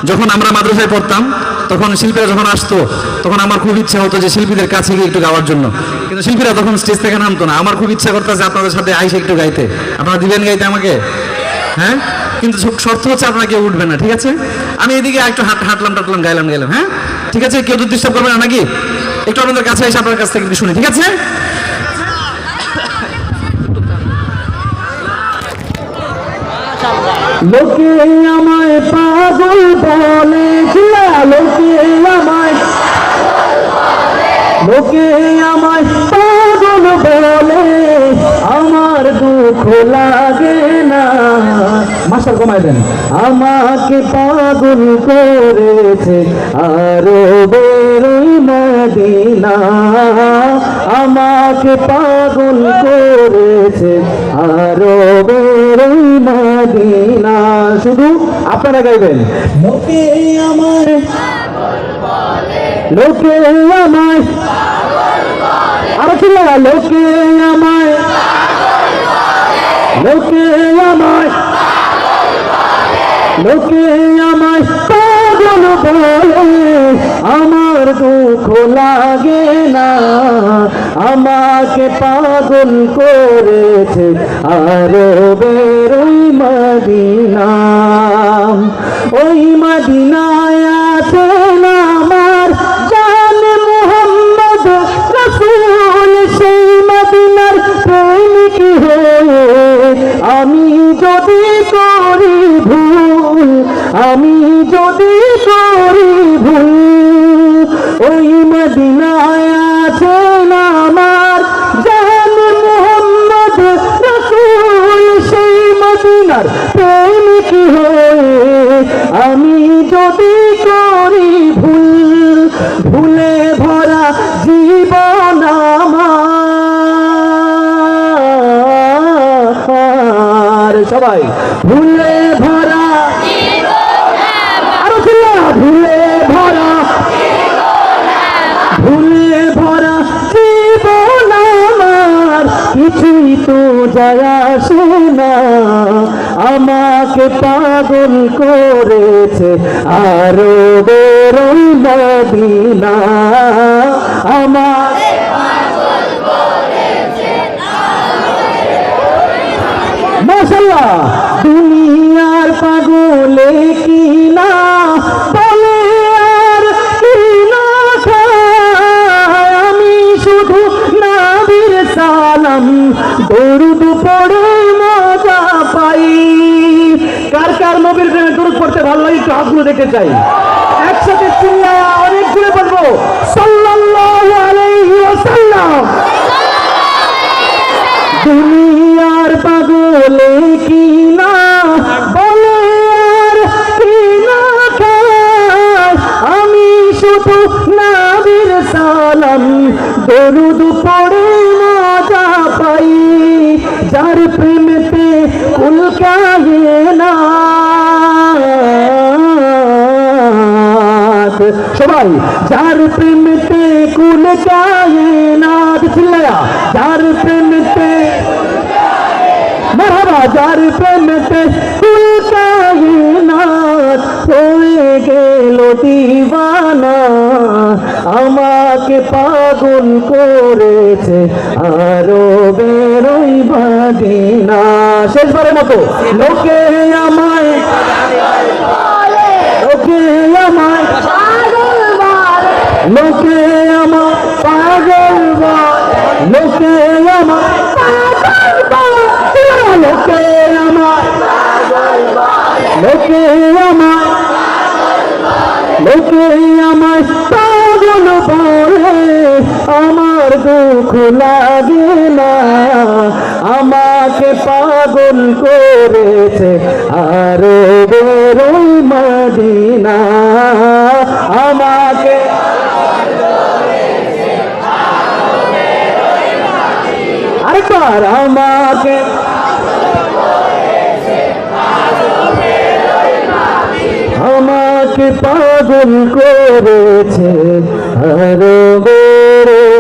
যখন আমরা মাদ্রাসায় পড়তাম তখন শিল্পীরা যখন আসতো তখন আমার খুব ইচ্ছা হতো যে শিল্পীদের কাছে গিয়ে একটু গাওয়ার জন্য, কিন্তু শিল্পীরা তখন স্টেজ থেকে নামতো না। আমার খুব ইচ্ছা করতেছে আপনাদের সাথে আইসে একটু গাইতে। আপনারা দিবেন গাইতে আমাকে? হ্যাঁ, কিন্তু শর্ত হচ্ছে আপনারা কেউ উঠবেন না, ঠিক আছে? আমি এদিকে একটু হাঁটলাম টাটলাম গাইলাম। হ্যাঁ ঠিক আছে, কেউ তো ডিস্টার্ব করবে না নাকি? একটু আপনাদের কাছে এসে আপনার কাছ থেকে একটু শুনি, ঠিক আছে? লোকে আমায় পাগল বলে, লোকে আমায় পাগল বলে, আমার দুঃখ লাগে না। মাস্টার কমাই দেন। আমাকে পাগল করেছে আরো বেরোই মদিনা, আমাকে পাগল করেছে আরো বেরোই মদিনা। শুধু আপনারা গাইবেন। লোকে আমার, লোকে আমায়, আরো ছিল, লোকে আমায়, লোকে আমায়, লোকে আমায় পাগল বলে, আমার দুঃখ লাগে না। আমাকে পাগল করেছে আরো বেরোই মদিনা। ওই মদিনায় আছেন আমার জান মুহাম্মদ রাসূল, সেই মদিনার প্রেমিক হয়ে আমি যদি করি ভুল, আমি যদি করি ভুল, ওই মদিনায় আছেন আমার জান মুহাম্মদ রাসূল, সেই মদিনার প্রেমিক হয়ে আমি যদি করি ভুল, ভুলে ভরা জীবন আমার, সবাই ভুলে ভরা, আরো ছিল, ভুলে ভরা, ভুলে ভরা জীবন আমার, কিছুই তো যায় আসে না। আমাকে পাগল করেছে আরো বেরোই মদিনা, আমাকে মাশাআল্লাহ। দুনিয়ার পাগলে কি না বলে আর কি না খায়, আমি শুধু নবীর সালাম দরুদ পড়ে মজা পাই। কার কার নবীর প্রেমে দরুদ পড়তে ভালো লাগে একটু হাতগুলো দেখতে চাই। একসাথে চিল্লায়া অনেক জোরে বলবো সাল্লাল্লাহু আলাইহি ওয়াসাল্লাম। দুনিয়ার পাগলে কি না বলে আর কি না খায়, আমি শুধু নবীর সালাম দরুদ পড়ে মজা পাই। যার প্রেমেতে কুল কায়নাত, সবাই যার প্রেমেতে কুল কায়নাত, চিল্লায়া যার প্রেমেতে মারহাবা, যার প্রেমেতে কুল কায়নাত হয়ে গেল দিওয়ানা, আমাকে পাগল করেছে আরো বেরোই মদিনা। শেষবারের মতো লোকে আমায়, লোকে আমায়, লোকে আমার পাগল বলে, লোকে আমার পাগল বলে, লোকে আমার, লোকে আমার, লোকে আমায় পাগল বলে, আমার দুঃখ লাগে না। আমাকে পাগল করেছে আরো বেরোই মদিনা, আমাকে আরেকবার, আমাকে আমাকে পাগল করেছে আরো বেরোই